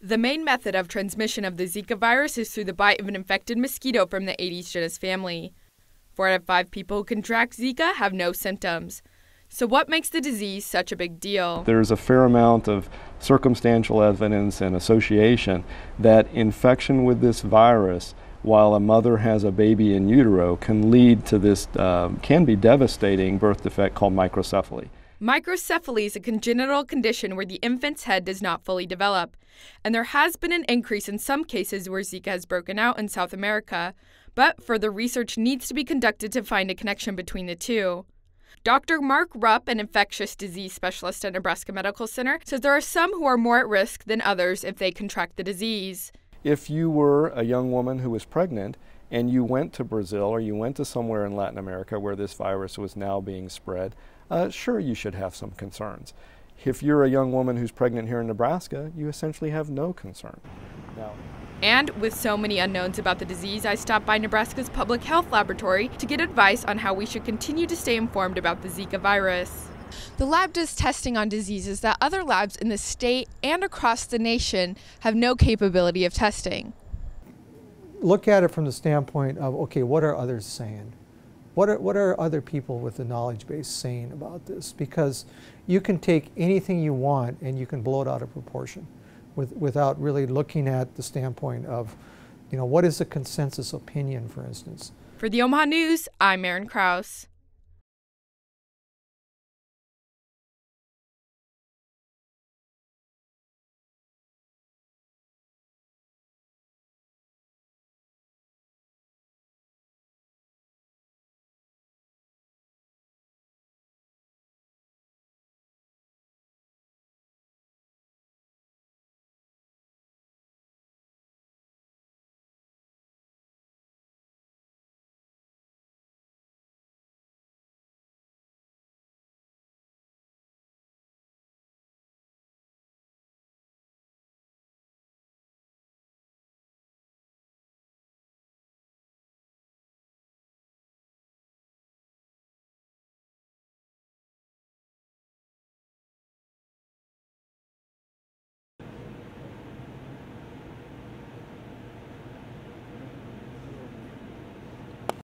The main method of transmission of the Zika virus is through the bite of an infected mosquito from the Aedes genus family. 4 out of 5 people who contract Zika have no symptoms. So what makes the disease such a big deal? There's a fair amount of circumstantial evidence and association that infection with this virus while a mother has a baby in utero can lead to this, can be devastating birth defect called microcephaly. Microcephaly is a congenital condition where the infant's head does not fully develop, and there has been an increase in some cases where Zika has broken out in South America, but further research needs to be conducted to find a connection between the two. Dr. Mark Rupp, an infectious disease specialist at Nebraska Medical Center, says there are some who are more at risk than others if they contract the disease. If you were a young woman who was pregnant and you went to Brazil or you went to somewhere in Latin America where this virus was now being spread, sure, you should have some concerns. If you're a young woman who's pregnant here in Nebraska, you essentially have no concern. And with so many unknowns about the disease, I stopped by Nebraska's Public Health Laboratory to get advice on how we should continue to stay informed about the Zika virus. The lab does testing on diseases that other labs in the state and across the nation have no capability of testing. Look at it from the standpoint of, okay, what are others saying? What are other people with the knowledge base saying about this? Because you can take anything you want and you can blow it out of proportion without really looking at the standpoint of, what is the consensus opinion, for instance. For the Omaha News, I'm Krause.